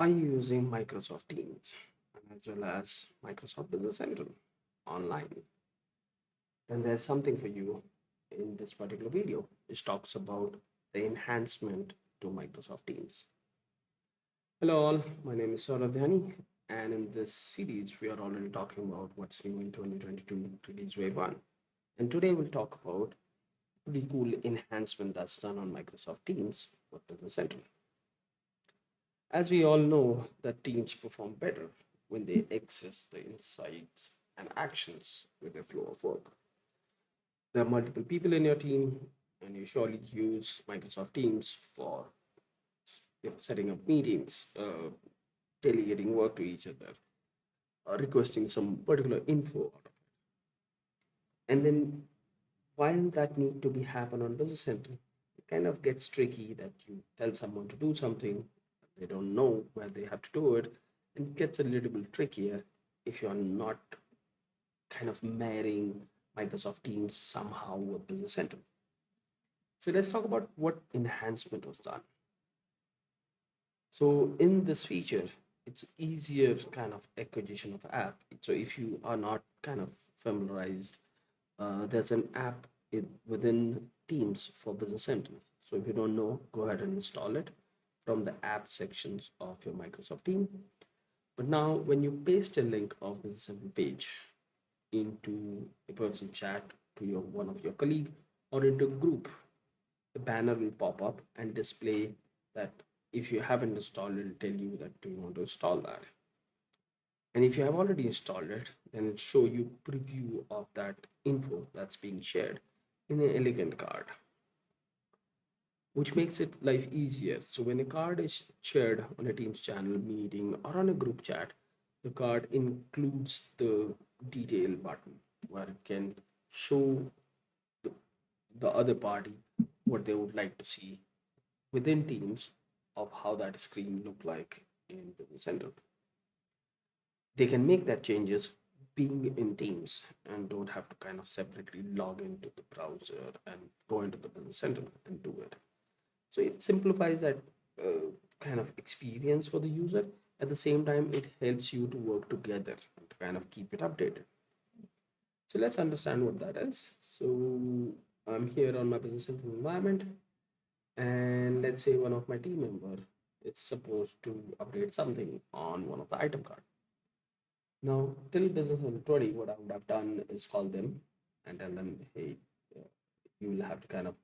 Are you using Microsoft Teams as well as Microsoft Business Central online? Then there's something for you in this particular video, which talks about the enhancement to Microsoft Teams. Hello all, my name is Saurav Dhyani, and in this series we are already talking about what's new in 2022 release wave 1. And today we'll talk about pretty cool enhancement that's done on Microsoft Teams for Business Central. As we all know, that teams perform better when they access the insights and actions with the flow of work. There are multiple people in your team, and you surely use Microsoft Teams for setting up meetings, delegating work to each other, requesting some particular info out of it. And then while that need to be happen on Business Central, it kind of gets tricky that you tell someone to do something, they don't know where they have to do it, and it gets a little bit trickier if you're not kind of marrying Microsoft Teams somehow with Business Central. So let's talk about what enhancement was done. So in this feature, it's easier kind of acquisition of app. So if you are not kind of familiarized, there's an app within Teams for Business Central. So if you don't know, go ahead and install it from the app sections of your Microsoft team. But now when you paste a link of Business Central page into a personal chat to your one of your colleague or into a group, the banner will pop up and display that if you haven't installed it, it'll tell you that do you want to install that. And if you have already installed it, then it'll show you preview of that info that's being shared in an elegant card, which makes it life easier. So when a card is shared on a Teams channel meeting or on a group chat, the card includes the detail button where it can show the, the other party what they would like to see within Teams of how that screen look like in Business Central. They can make that changes being in Teams and don't have to kind of separately log into the browser and go into the Business Central and do it. So it simplifies that kind of experience for the user. At the same time, it helps you to work together to kind of keep it updated. So let's understand what that is. So I'm here on my Business Central environment, and let's say one of my team member is supposed to update something on one of the item card. Now, till business on 20, what I would have done is call them and tell them, hey, uh, you will have to kind of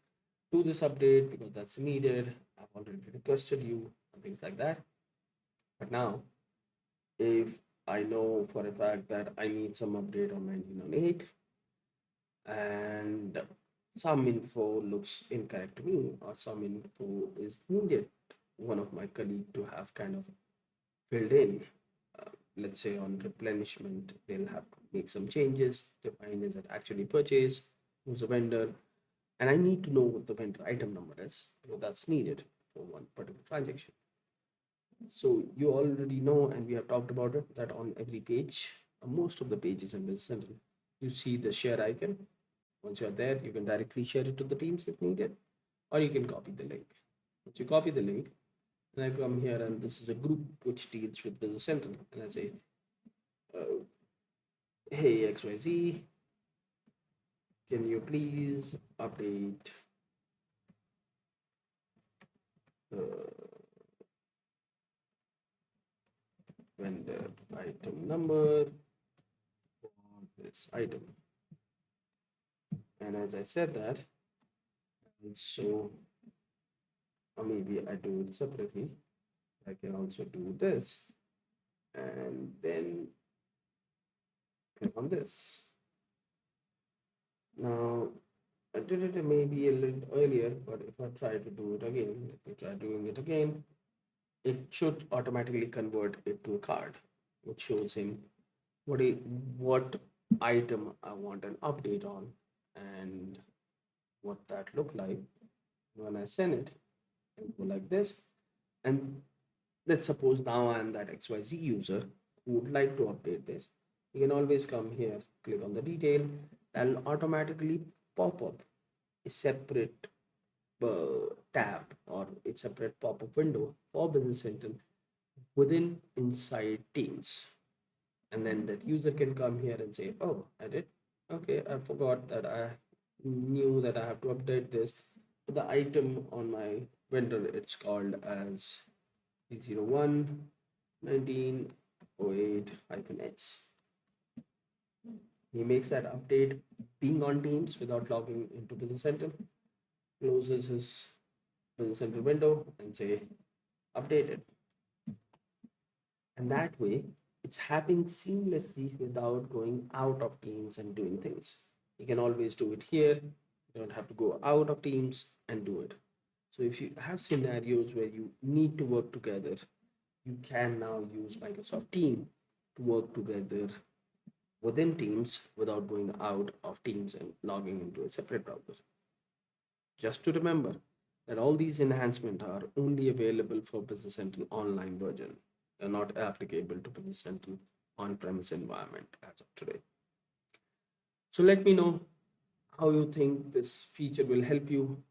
do this update because that's needed. I've already requested you and things like that. But now, if I know for a fact that I need some update on 1908 and some info looks incorrect to me or some info is needed, one of my colleague to have kind of filled in, let's say on replenishment, they'll have to make some changes, define is it actually purchase, who's the vendor, and I need to know what the vendor item number is because that's needed for one particular transaction. So you already know, and we have talked about it, that on every page, most of the pages in Business Central, you see the share icon. Once you're there, you can directly share it to the teams if needed, or you can copy the link. Once you copy the link, and I come here, and this is a group which deals with Business Central, and I say, uh, hey XYZ, can you please update the vendor item number for this item? And as I said that, and so or maybe I do it separately. I can also do this and then click on this. Now I did it maybe a little earlier, but if I try to do it again, let me try doing it again, it should automatically convert it to a card, which shows him what item I want an update on and what that look like. When I send it, it will go like this. And let's suppose now I'm that XYZ user who would like to update this. You can always come here, click on the detail, that'll automatically pop up a separate tab or a separate pop-up window for Business Central within inside Teams. And then that user can come here and say, oh, edit. Okay, I forgot that I knew that I have to update this. The item on my vendor, it's called as 301 1908 -S. He makes that update being on Teams without logging into Business Center, closes his Business Center window and say updated. And that way, it's happening seamlessly without going out of Teams and doing things. You can always do it here. You don't have to go out of Teams and do it. So if you have scenarios where you need to work together, you can now use Microsoft Team to work together within Teams without going out of Teams and logging into a separate browser. Just to remember that all these enhancements are only available for Business Central online version. They're not applicable to Business Central on-premise environment as of today. So let me know how you think this feature will help you.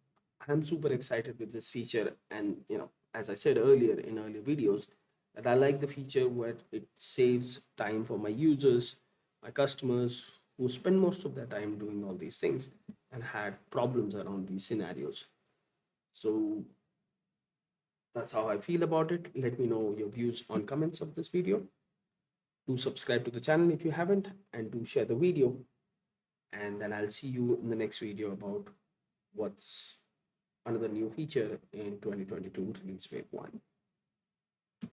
I'm super excited with this feature, and as I said earlier in earlier videos, that I like the feature where it saves time for my users, my customers who spend most of their time doing all these things and had problems around these scenarios. So that's how I feel about it. Let me know your views on comments of this video. Do subscribe to the channel if you haven't, and do share the video. And then I'll see you in the next video about what's another new feature in 2022 release wave 1.